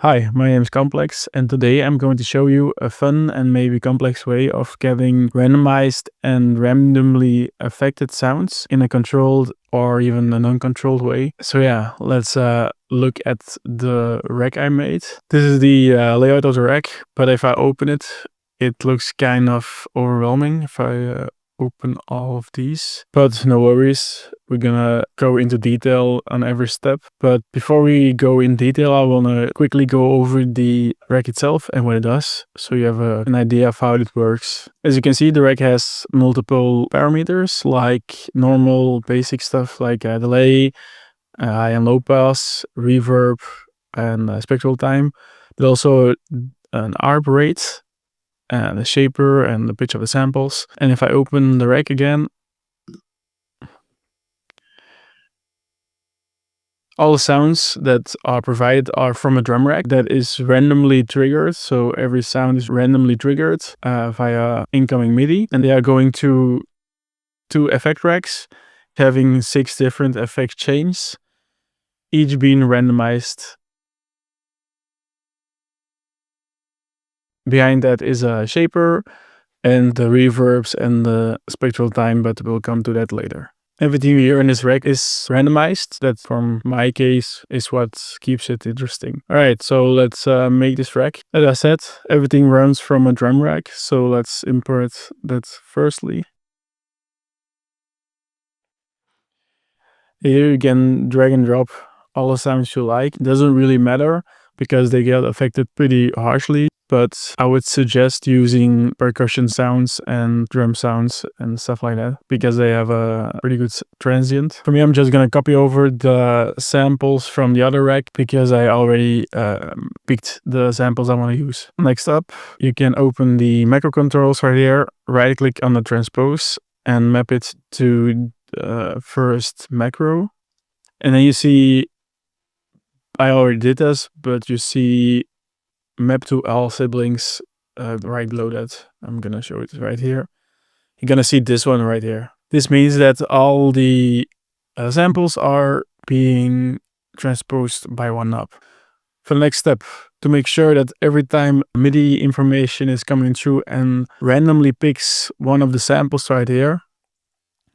Hi, my name is CMPLEX, and today I'm going to show you a fun and maybe complex way of getting randomized and randomly affected sounds in a controlled or even an uncontrolled way. So yeah, let's look at the rack I made. This is the layout of the rack, but if I open it, it looks kind of overwhelming if I open all of these, but no worries, we're gonna go into detail on every step. But before we go in detail, I wanna quickly go over the rack itself and what it does, so you have an idea of how it works. As you can see, the rack has multiple parameters, like normal basic stuff like delay, high and low pass, reverb, and spectral time, but also an ARP rate, and the shaper and the pitch of the samples. And if I open the rack again, all the sounds that are provided are from a drum rack that is randomly triggered. So every sound is randomly triggered via incoming MIDI, and they are going to 2 effect racks having 6 different effect chains, each being randomized. Behind that is a shaper and the reverbs and the spectral time, but we'll come to that later. Everything here in this rack is randomized. That, from my case, is what keeps it interesting. Alright, so let's make this rack. As I said, everything runs from a drum rack, so let's import that firstly. Here you can drag and drop all the sounds you like. It doesn't really matter because they get affected pretty harshly, but I would suggest using percussion sounds and drum sounds and stuff like that because they have a pretty good transient. For me, I'm just gonna copy over the samples from the other rack because I already picked the samples I want to use. Next up, you can open the macro controls right here, right click on the transpose and map it to the first macro. And then you see, I already did this, but you see map to all siblings right below that. I'm gonna show it right here. You're gonna see this one right here. This means that all the samples are being transposed by one knob. For the next step, to make sure that every time MIDI information is coming through and randomly picks one of the samples right here,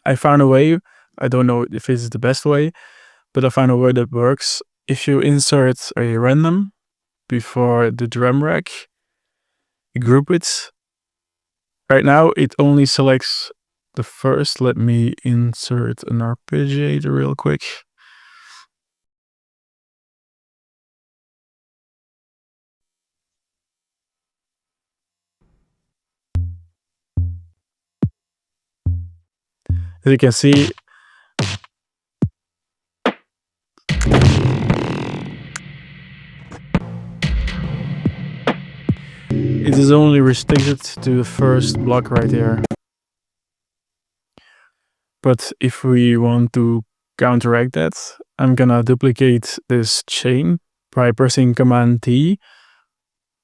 I found a way. I don't know if this is the best way, but I found a way that works. If you insert a random before the drum rack, group it. Right now it only selects the first. Let me insert an arpeggiator real quick. As you can see, it is only restricted to the first block right here. But if we want to counteract that, I'm gonna duplicate this chain by pressing Command T,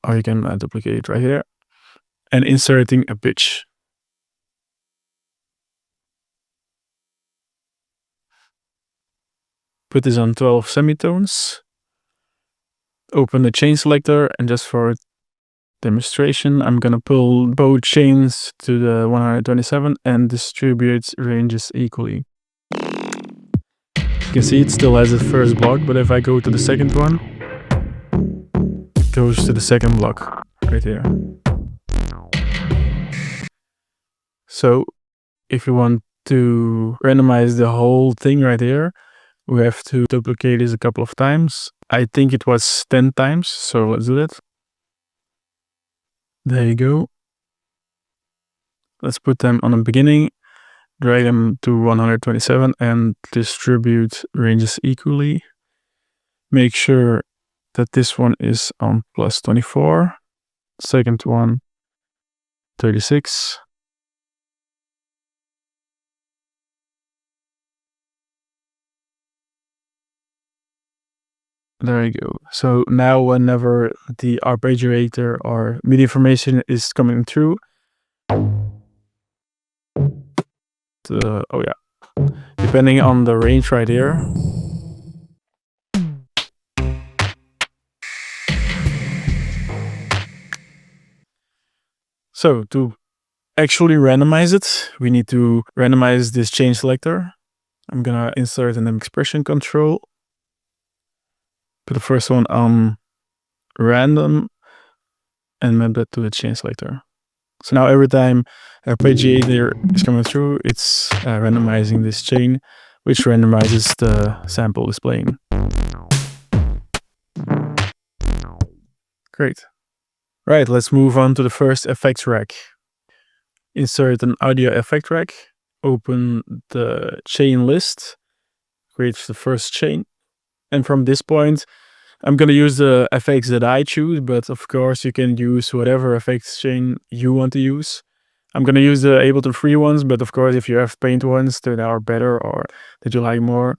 or you can duplicate it right here, and inserting a pitch. Put this on 12 semitones. Open the chain selector, and just for demonstration, I'm gonna pull both chains to the 127 and distribute ranges equally. You can see it still has the first block, but if I go to the second one, it goes to the second block right here. So if you want to randomize the whole thing right here, we have to duplicate this a couple of times. I think it was 10 times, so let's do that. There you go. Let's put them on the beginning, drag them to 127 and distribute ranges equally. Make sure that this one is on plus 24, second one 36. There you go. So now whenever the arpeggiator or MIDI information is coming through, oh yeah, depending on the range right here, So to actually randomize it, we need to randomize this chain selector. I'm gonna insert an expression control. Put the first one on random and map that to the chain selector. So now every time a arpeggiator is coming through, it's randomizing this chain, which randomizes the sample displaying. Great. Right, let's move on to the first effects rack. Insert an audio effect rack, open the chain list, create the first chain. And from this point, I'm going to use the effects that I choose, but of course you can use whatever effects chain you want to use. I'm going to use the Ableton free ones, but of course if you have paid ones that are better or that you like more,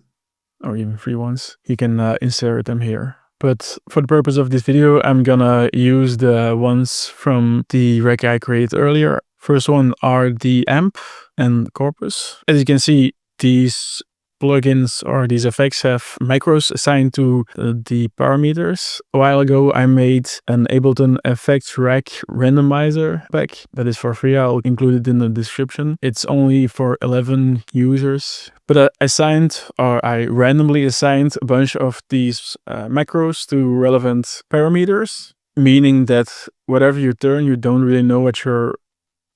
or even free ones, you can insert them here. But for the purpose of this video, I'm gonna use the ones from the rack I created earlier. First one are the amp and corpus. As you can see, these plugins or these effects have macros assigned to the parameters. A while ago, I made an Ableton effects rack randomizer pack that is for free. I'll include it in the description. It's only for 11 users. But I randomly assigned a bunch of these macros to relevant parameters, meaning that whatever you turn, you don't really know what you're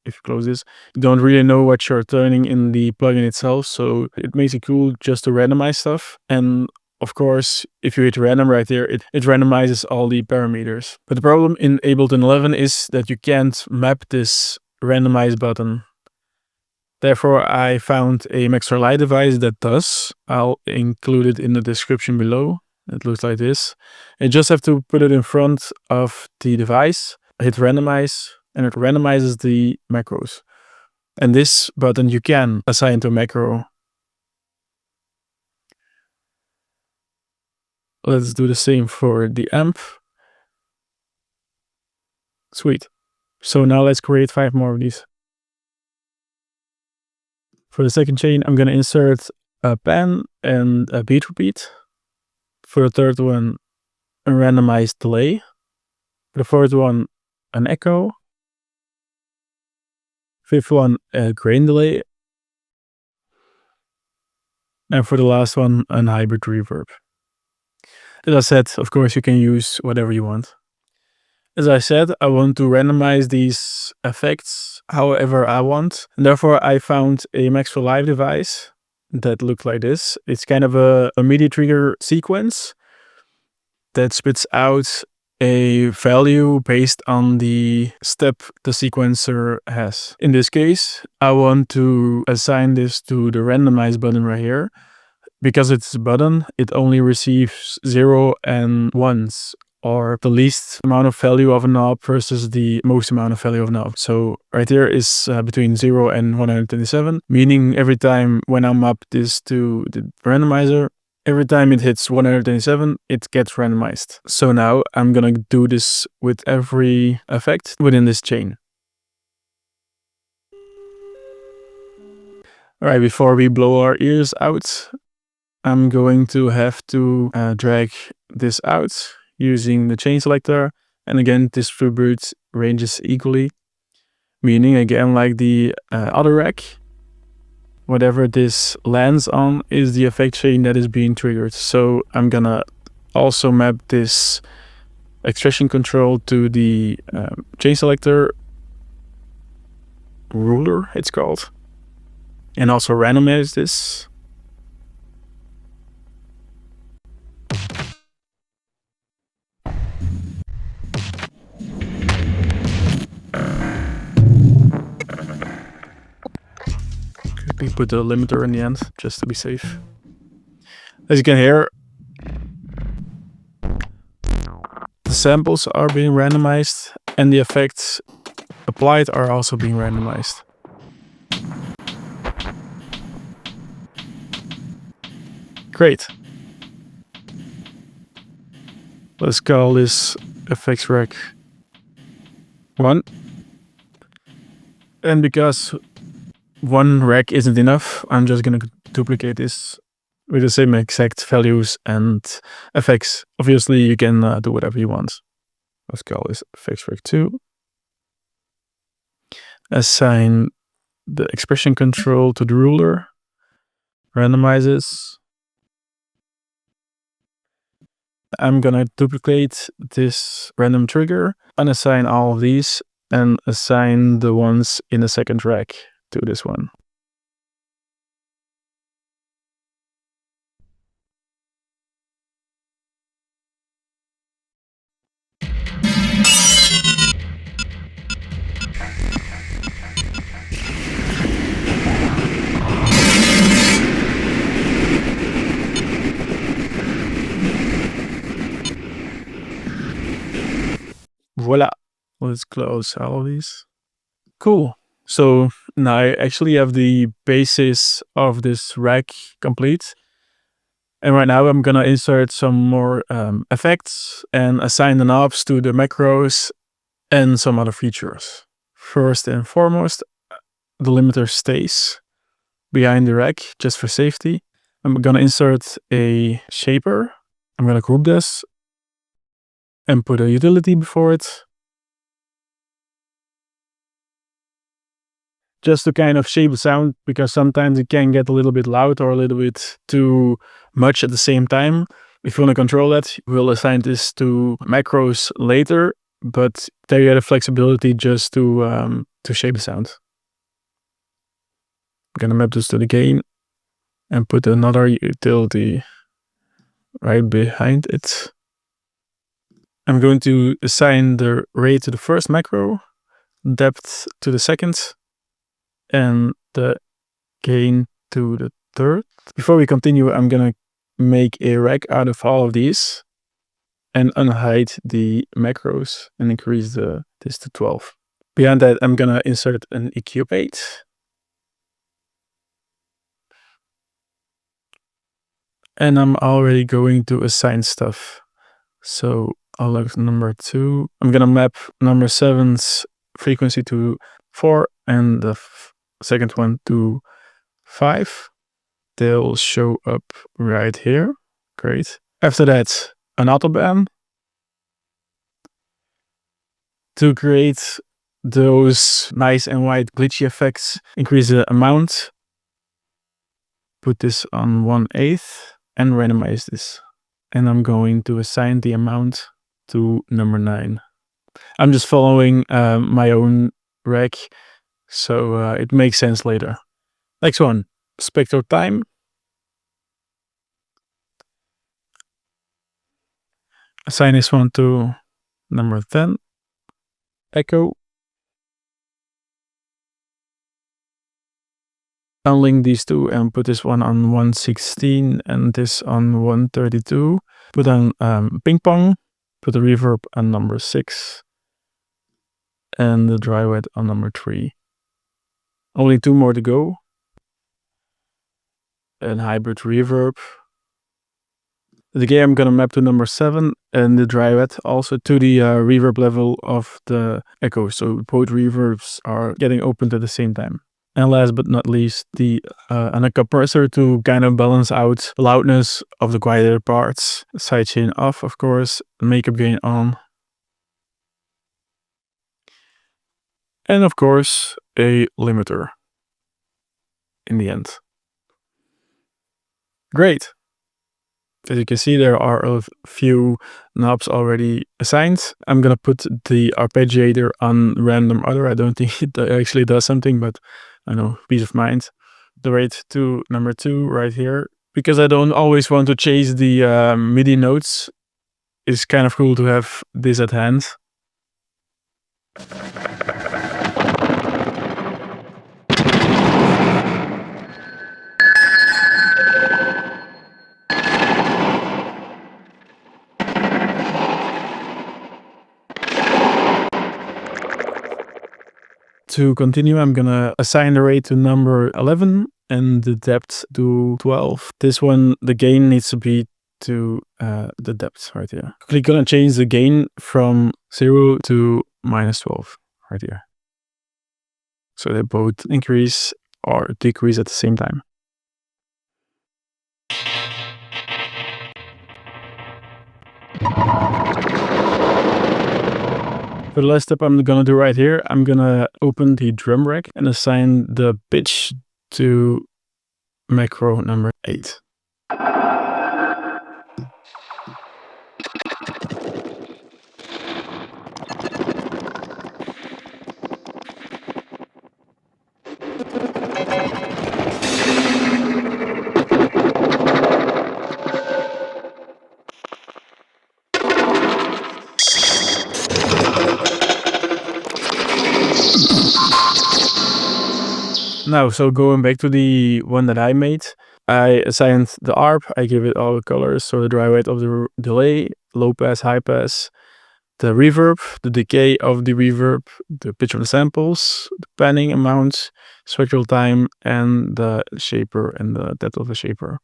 if you close this, you don't really know what you're turning in the plugin itself. So it makes it cool just to randomize stuff. And of course, if you hit random right there, it randomizes all the parameters. But the problem in Ableton 11 is that you can't map this randomize button. Therefore, I found a Maxor Lite device that does. I'll include it in the description below. It looks like this. You just have to put it in front of the device, hit randomize, and it randomizes the macros. And this button you can assign to macro. Let's do the same for the amp. Sweet. So now let's create 5 more of these. For the second chain, I'm going to insert a pan and a beat repeat. For the third one, a randomized delay. For the fourth one, an echo. Fifth one, a grain delay. And for the last one, an hybrid reverb. As I said, of course, you can use whatever you want. As I said, I want to randomize these effects however I want. And therefore, I found a Maxor Lite device that looked like this. It's kind of a MIDI trigger sequence that spits out a value based on the step the sequencer has. In this case, I want to assign this to the randomize button right here. Because it's a button, it only receives 0 and 1s, or the least amount of value of a knob versus the most amount of value of a knob. So right here is between 0 and 127, meaning every time when I map this to the randomizer, every time it hits 127, it gets randomized. So now I'm gonna do this with every effect within this chain. All right, before we blow our ears out, I'm going to have to drag this out using the chain selector, and again distribute ranges equally, meaning again like the other rack, whatever this lands on is the effect chain that is being triggered. So I'm gonna also map this expression control to the chain selector ruler, it's called, and also randomize this. We put the limiter in the end, just to be safe. As you can hear, the samples are being randomized and the effects applied are also being randomized. Great. Let's call this effects rack 1. And because one rack isn't enough, I'm just gonna duplicate this with the same exact values and effects. Obviously, you can do whatever you want. Let's call this effects rack 2. assign the expression control to the ruler, randomizes. I'm gonna duplicate this random trigger, unassign all of these, and assign the ones in the second track to this one. Voila. Let's close all of these. Cool. So now I actually have the basis of this rack complete. And right now I'm gonna insert some more effects and assign the knobs to the macros and some other features. First and foremost, the limiter stays behind the rack just for safety. I'm gonna insert a shaper. I'm gonna group this and put a utility before it. Just to kind of shape the sound, because sometimes it can get a little bit loud or a little bit too much at the same time. If you want to control that, we'll assign this to macros later, but there you have the flexibility just to shape the sound. I'm gonna map this to the gain and put another utility right behind it. I'm going to assign the rate to the first macro, depth to the second, and the gain to the third. Before we continue, I'm gonna make a rack out of all of these and unhide the macros and increase this to 12. Beyond that, I'm gonna insert an EQ plate. And I'm already going to assign stuff. So I'll look number 2. I'm gonna map number 7's frequency to 4 and the second one to 5. They'll show up right here. Great. After that, an autobahn. To create those nice and white glitchy effects, increase the amount. Put this on 1/8 and randomize this. And I'm going to assign the amount to number 9. I'm just following my own rack, so it makes sense later. Next one, spectral time. Assign this one to number 10. Echo. Unlink these two and put this one on 116 and this on 132. Put on ping pong. Put the reverb on number 6 and the dry wet on number 3. Only 2 more to go. And hybrid reverb. The gain I'm gonna map to number 7 and the dry wet also to the reverb level of the echo. So both reverbs are getting opened at the same time. And last but not least, the and a compressor to kind of balance out the loudness of the quieter parts. Sidechain off, of course. Makeup gain on. And of course, a limiter in the end. Great. As you can see, there are a few knobs already assigned. I'm gonna put the arpeggiator on random other. I don't think it actually does something, but I know, peace of mind. The rate to number 2 right here. Because I don't always want to chase the MIDI notes, it's kind of cool to have this at hand. To continue, I'm gonna assign the rate to number 11 and the depth to 12. This one, the gain needs to be to the depth right here. Quickly gonna change the gain from 0 to -12 right here. So they both increase or decrease at the same time. For the last step I'm gonna do right here, I'm gonna open the drum rack and assign the pitch to macro number 8. Now, so going back to the one that I made, I assigned the ARP, I give it all the colors, so the dry rate of the delay, low pass, high pass, the reverb, the decay of the reverb, the pitch of the samples, the panning amount, spectral time, and the shaper and the depth of the shaper.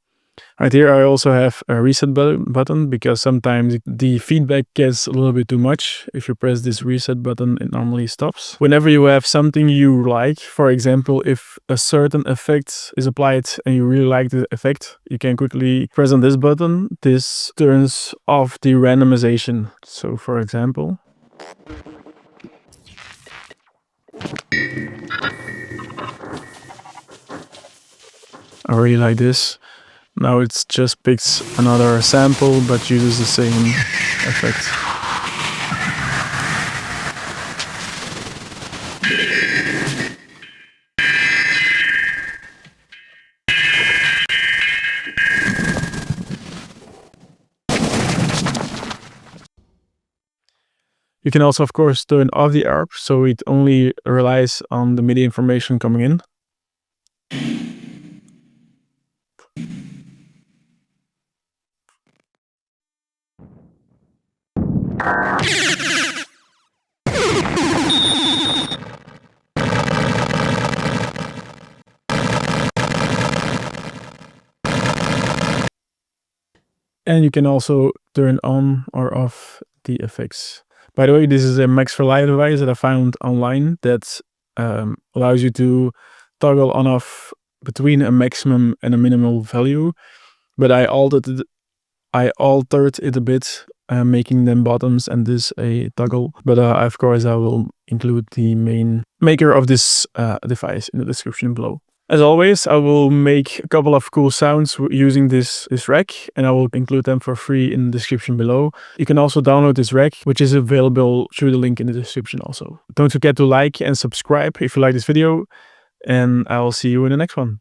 Right here I also have a reset button because sometimes the feedback gets a little bit too much. If you press this reset button, it normally stops. Whenever you have something you like, for example, if a certain effect is applied and you really like the effect, you can quickly press on this button. This turns off the randomization. So for example, I really like this. Now it just picks another sample but uses the same effect. You can also, of course, turn off the ARP so it only relies on the MIDI information coming in. And you can also turn on or off the effects. By the way, this is a Max for Live device that I found online that allows you to toggle on off between a maximum and a minimal value. But I altered it a bit, making them bottoms and this a toggle. But of course I will include the main maker of this device in the description below. As always, I will make a couple of cool sounds using this rack, and I will include them for free in the description below. You can also download this rack, which is available through the link in the description also. Don't forget to like and subscribe if you like this video, and I will see you in the next one.